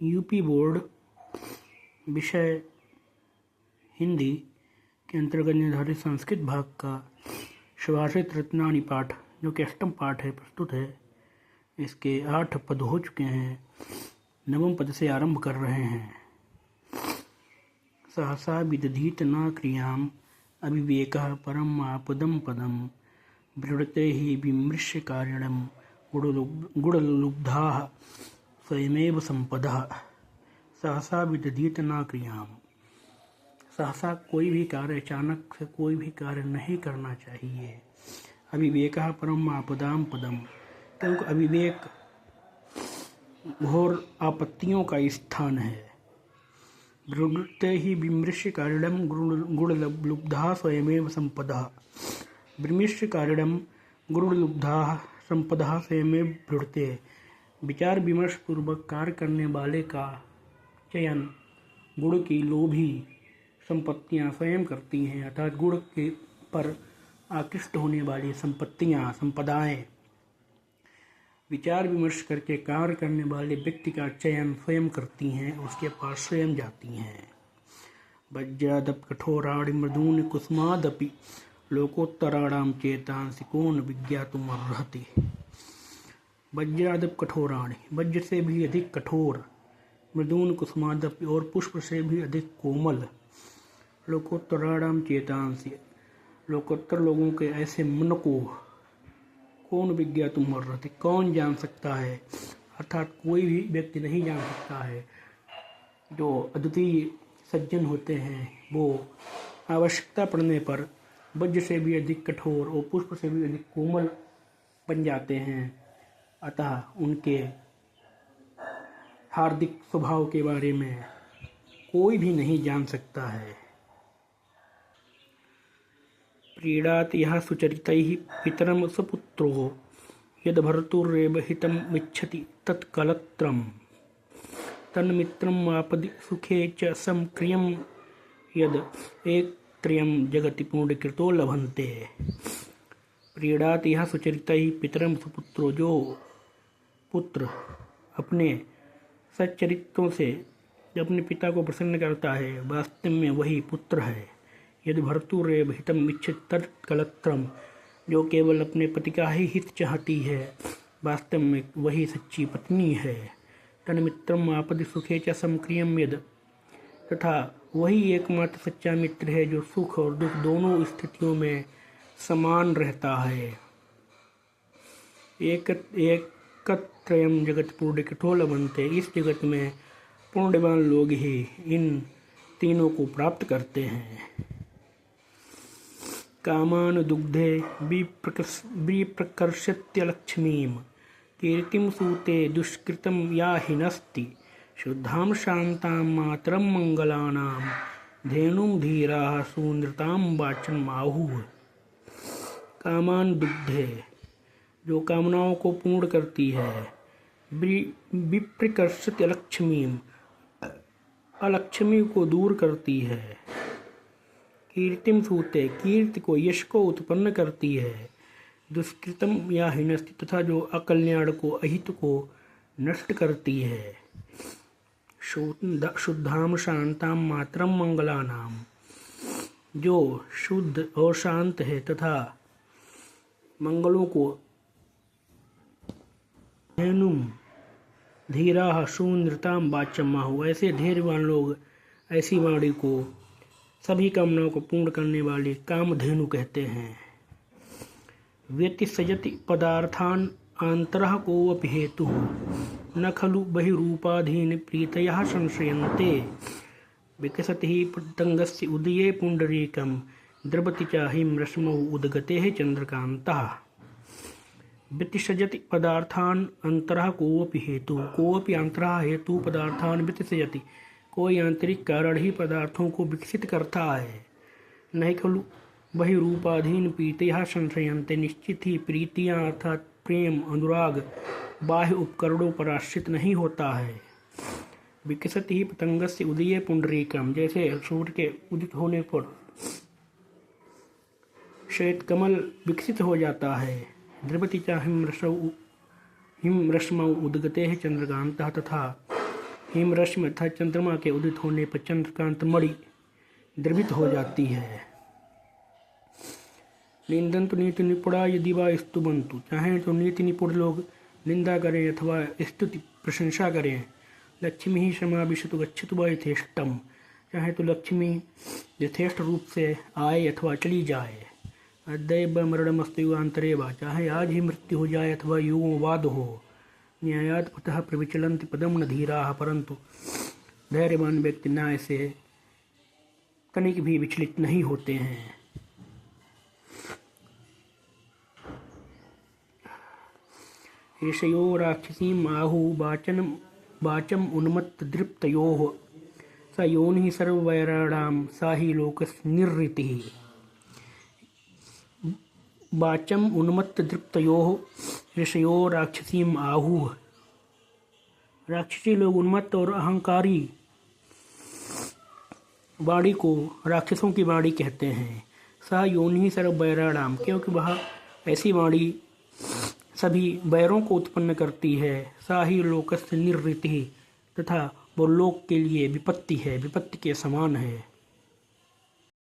UP board विषय हिंदी के अंतर्गत निर्धारित संस्कृत भाग का सुभाषित रत्नावली पाठ जो कि अष्टम पाठ है प्रस्तुत है। इसके 8 पद हो चुके हैं। नवम पद से आरंभ कर रहे हैं। सहसा विदधीत न क्रियाम अविवेकः परम आपदम पदम विवृते ही विमृश्य कारिणम गुणलुब्धाः स्वयमेव संपदः। सहसा विदधीत न क्रियाम। सहसा कोई भी कार्य, अचानक से कोई भी कार्य नहीं करना चाहिए। अविवेकः परम आपदाम पदम, क्योंकि अविवेक घोर आपत्तियों का स्थान है। विवृते ही विमृश्य कारिणम गुणलुब्धाः स्वयमेव संपदः। विमृश्य कारिणम गुणलुब्धाः संपदः स्वयमेव विवृते। विचार विमर्श पूर्वक कार्य करने वाले का चयन गुण की लोभी संपत्तियां स्वयं करती हैं, अर्थात गुण के पर आकृष्ट होने वाली संपदाएं विचार विमर्श करके कार्य करने वाले व्यक्ति का चयन स्वयं करती हैं, उसके पास स्वयं जाती हैं। वज्रादप कठोराणि मृदूनि कुसुमादपि लोकोत्तराणाम चेतांसि कोन विज्ञातुम अर्हति। वज्रादप कठोराणि, वज्र से भी अधिक कठोर, मृदून कुसुमादपि और पुष्प से भी अधिक कोमल, लोकोत्तराणाम चेतांसि लोकोत्तर लोगों के ऐसे मन को कौन विज्ञातुम अर्हति, कौन जान सकता है, अर्थात कोई भी व्यक्ति नहीं जान सकता है। जो अद्वितीय सज्जन होते हैं वो आवश्यकता पड़ने पर वज्र से भी अधिक कठोर और पुष्प से भी अधिक कोमल बन जाते हैं। अतः उनके हार्दिक स्वभाव के बारे में कोई भी नहीं जान सकता है। प्रीडात यः सुचरितैः पितरं स्वपुत्रो यद् भर्तुरेव हितमिच्छति तत्कलत्रं तन्मित्रं आपदि सुखे च समक्रियं यद् एकत्र्यं जगति पूर्णकृतो लभन्ते। प्रीडात यः सुचरितैः पितरं स्वपुत्रो, जो पुत्र अपने सच्चरित्रों से अपने पिता को प्रसन्न करता है, वास्तव में वही पुत्र है। यदि भर्तुरेव हितम इच्छित तत्कलत्रम, जो केवल अपने पति का ही हित चाहती है, वास्तव में वही सच्ची पत्नी है। तन्मित्रम आपदि सुखे च समक्रियम यद, तथा वही एकमात्र सच्चा मित्र है जो सुख और दुख दोनों स्थितियों में समान रहता है। एकत्रयम जगत पूर्णकृतो लभन्ते, इस जगत में पुण्यवान लोग ही इन तीनों को प्राप्त करते हैं। कामान दुग्धे विप्रकर्षत्यलक्ष्मीं कीर्तिं सूते दुष्कृतं या हिनस्ति शुद्धां शान्तां मातरं मंगलानां धेनुं धीराः सुनृतां वाचं आहुः। कामान दुग्धे, जो कामनाओं को पूर्ण करती है। विप्रकर्षत्य अलक्ष्मीं, अलक्ष्मी को दूर करती है। कीर्तिम सूते, कीर्ति को, यश को उत्पन्न करती है। दुष्कृतम या हिनस्ति, तथा जो अकल्याण को, अहित को नष्ट करती है। शुद्धाम शांताम मातरम मंगलानाम, जो शुद्ध और शांत है तथा मंगलों को, धेनुम धीरा सुनृताम वाचम आहुः, ऐसे धैर्यवान लोग ऐसी वाणी को, सभी कामनाओं को पूर्ण करने वाली कामधेनु कहते हैं। व्यतिसजति पदार्थान आंतरः कोऽपि हेतुः न खलु बहिरूपाधीन प्रीतयः संश्रयन्ते। विकसति हि पतंगस्य उदये पुंडरीकं द्रवति च हिम रश्मौ उद्गतेः चंद्रकान्तः। व्यतिसजति पदार्थान अंतरः कोऽपि हेतुः, कोऽपि अंतरः हेतु पदार्थान व्यतिसजति, कोई आंतरिक कारण ही पदार्थों को विकसित करता है। नहीं खलु बहिरूपाधीन प्रीतियः संश्रयन्ते, निश्चित ही प्रीतियाँ अर्थात प्रेम, अनुराग बाह्य उपकरणों पर आश्रित नहीं होता है। विकसति ही पतंगस्य उदये पुंडरीकम, जैसे सूर्य के उदित होने पर श्वेत कमल विकसित हो जाता है। द्रवति च हिम रश्मौ उद्गते चंद्रकांतः, तथा हिमरश्मि अर्थात चंद्रमा के उदित होने पर चंद्रकांत मणि द्रवित हो जाती है। निंदन्तु नीति निपुणा यदि वा स्तुवन्तु, चाहे तो नीति निपुण लोग निंदा करें अथवा स्तुति प्रशंसा करें। लक्ष्मी ही समाविशतु गच्छतु वा यथेष्टम, चाहे तो लक्ष्मी यथेष्ट रूप से आए अथवा चली जाए। अद्य मरणमस्तु युगान्तरे वा, चाहे आज ही मृत्यु हो जाए अथवा युगों हो। न्यायात पुतः प्रविचलन्ति पदम न धीराः, परंतु धैर्यवान व्यक्ति न्याय से तनिक भी विचलित नहीं होते हैं। ऋषयो राक्षसीम् आहुः वाचम् उन्मत्तदृप्तयोः, स योनिः सर्ववैराणां सा हि लोकस्निर्वृतिः। वाचम् उन्मत्तदृप्तयोः ऋषयो राक्षसीम् आहुः, राक्षसी लोग उन्मत्त और अहंकारी वाणी को राक्षसों की वाणी कहते हैं। सा योनि सर्ववैराणाम, क्योंकि वह ऐसी वाणी सभी वैरों को उत्पन्न करती है। सा ही लोकस्य निर्वृति, तथा वो लोक के लिए विपत्ति है, विपत्ति के समान है।